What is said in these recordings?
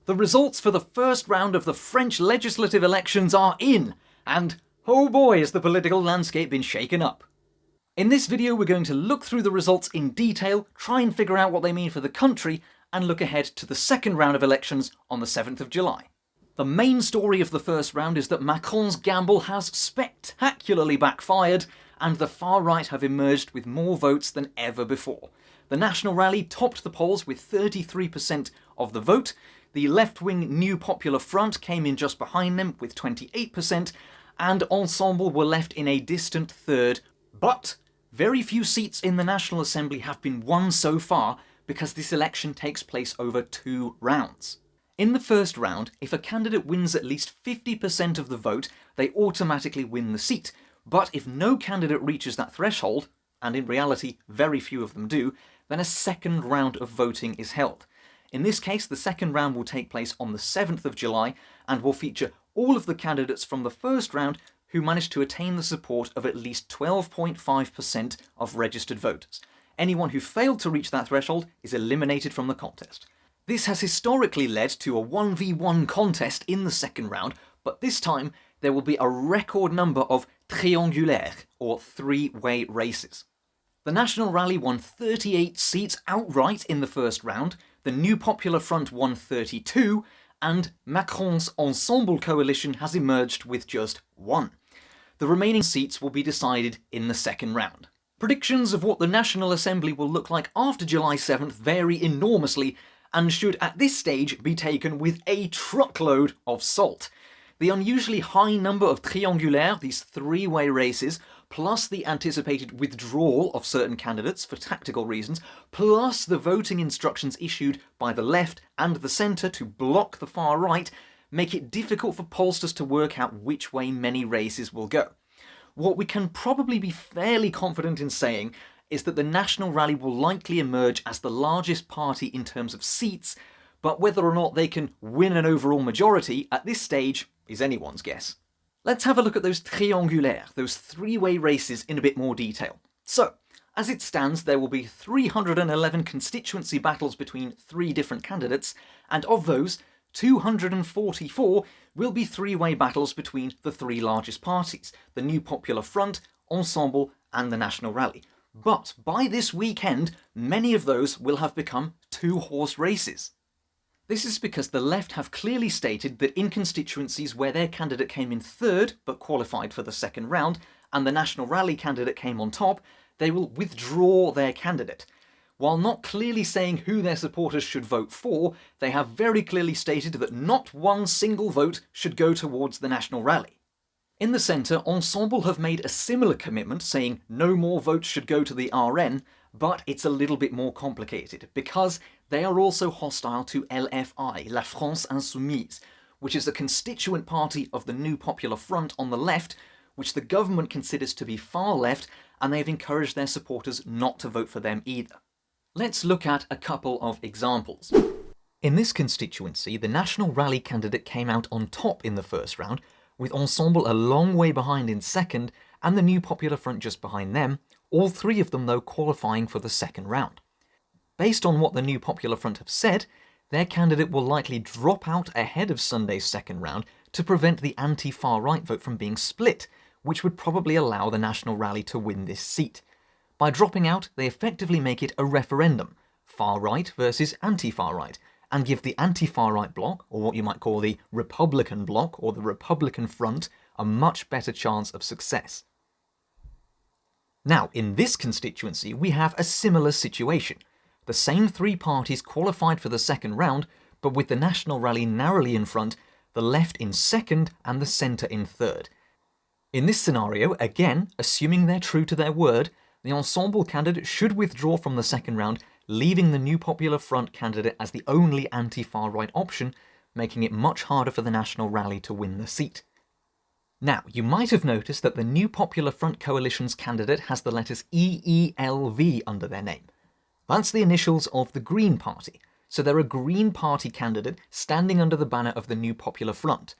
The results for the first round of the French legislative elections are in, and oh boy has the political landscape been shaken up. In this video we're going to look through the results in detail, try and figure out what they mean for the country, and look ahead to the second round of elections on the 7th of July. The main story of the first round is that Macron's gamble has spectacularly backfired, and the far right have emerged with more votes than ever before. The National Rally topped the polls with 33% of the vote, the left-wing New Popular Front came in just behind them with 28%, and Ensemble were left in a distant third. But very few seats in the National Assembly have been won so far because this election takes place over 2 rounds. In the first round, if a candidate wins at least 50% of the vote, they automatically win the seat. But if no candidate reaches that threshold, and in reality very few of them do, then a second round of voting is held. In this case, the second round will take place on the 7th of July and will feature all of the candidates from the first round who managed to attain the support of at least 12.5% of registered voters. Anyone who failed to reach that threshold is eliminated from the contest. This has historically led to a 1v1 contest in the second round, but this time there will be a record number of triangulaires, or three-way races. The National Rally won 38 seats outright in the first round, the New Popular Front won 32, and Macron's Ensemble coalition has emerged with just 1. The remaining seats will be decided in the second round. Predictions of what the National Assembly will look like after July 7th vary enormously and should at this stage be taken with a truckload of salt. The unusually high number of triangulaires, these three-way races, plus the anticipated withdrawal of certain candidates for tactical reasons, plus the voting instructions issued by the left and the centre to block the far right, make it difficult for pollsters to work out which way many races will go. What we can probably be fairly confident in saying is that the National Rally will likely emerge as the largest party in terms of seats, but whether or not they can win an overall majority at this stage is anyone's guess. Let's have a look at those triangulaires, those three-way races, in a bit more detail. So, as it stands, there will be 311 constituency battles between 3 different candidates, and of those, 244 will be three-way battles between the 3 largest parties, the New Popular Front, Ensemble, and the National Rally. But by this weekend, many of those will have become 2-horse races. This is because the left have clearly stated that in constituencies where their candidate came in third but qualified for the second round, and the National Rally candidate came on top, they will withdraw their candidate. While not clearly saying who their supporters should vote for, they have very clearly stated that not one single vote should go towards the National Rally. In the centre, Ensemble have made a similar commitment, saying no more votes should go to the RN, but it's a little bit more complicated, because they are also hostile to LFI, La France Insoumise, which is a constituent party of the New Popular Front on the left, which the government considers to be far left, and they've encouraged their supporters not to vote for them either. Let's look at a couple of examples. In this constituency, the National Rally candidate came out on top in the first round, with Ensemble a long way behind in second, and the New Popular Front just behind them, all 3 of them though qualifying for the second round. Based on what the New Popular Front have said, their candidate will likely drop out ahead of Sunday's second round to prevent the anti-far right vote from being split, which would probably allow the National Rally to win this seat. By dropping out, they effectively make it a referendum, far right versus anti-far right, and give the anti-far right bloc, or what you might call the Republican bloc or the Republican Front, a much better chance of success. Now, in this constituency, we have a similar situation. The same 3 parties qualified for the second round, but with the National Rally narrowly in front, the left in second and the centre in third. In this scenario, again, assuming they're true to their word, the Ensemble candidate should withdraw from the second round, leaving the New Popular Front candidate as the only anti-far right option, making it much harder for the National Rally to win the seat. Now, you might have noticed that the New Popular Front coalition's candidate has the letters EELV under their name. That's the initials of the Green Party, so they're a Green Party candidate standing under the banner of the New Popular Front.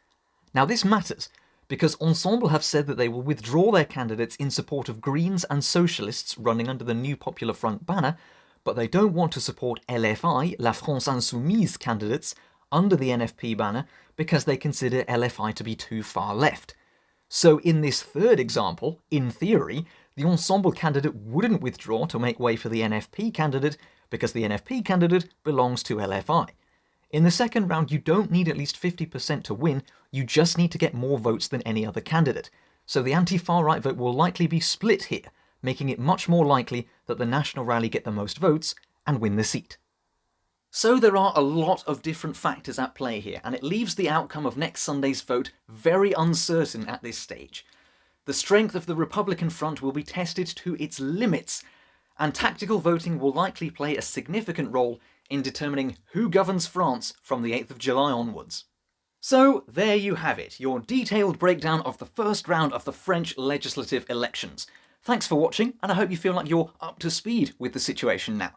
Now this matters, because Ensemble have said that they will withdraw their candidates in support of Greens and Socialists running under the New Popular Front banner, but they don't want to support LFI, La France Insoumise candidates, under the NFP banner because they consider LFI to be too far left. So in this third example, in theory, the Ensemble candidate wouldn't withdraw to make way for the NFP candidate because the NFP candidate belongs to LFI. In the second round, you don't need at least 50% to win, you just need to get more votes than any other candidate. So the anti-far right vote will likely be split here, making it much more likely that the National Rally get the most votes and win the seat. So there are a lot of different factors at play here, and it leaves the outcome of next Sunday's vote very uncertain at this stage. The strength of the Republican front will be tested to its limits, and tactical voting will likely play a significant role in determining who governs France from the 8th of July onwards. So there you have it, your detailed breakdown of the first round of the French legislative elections. Thanks for watching, and I hope you feel like you're up to speed with the situation now.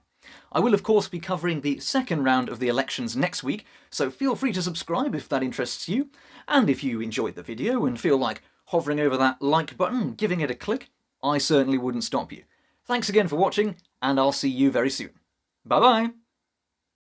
I will of course be covering the second round of the elections next week, so feel free to subscribe if that interests you, and if you enjoyed the video and feel like hovering over that like button, giving it a click, I certainly wouldn't stop you. Thanks again for watching, and I'll see you very soon. Bye bye!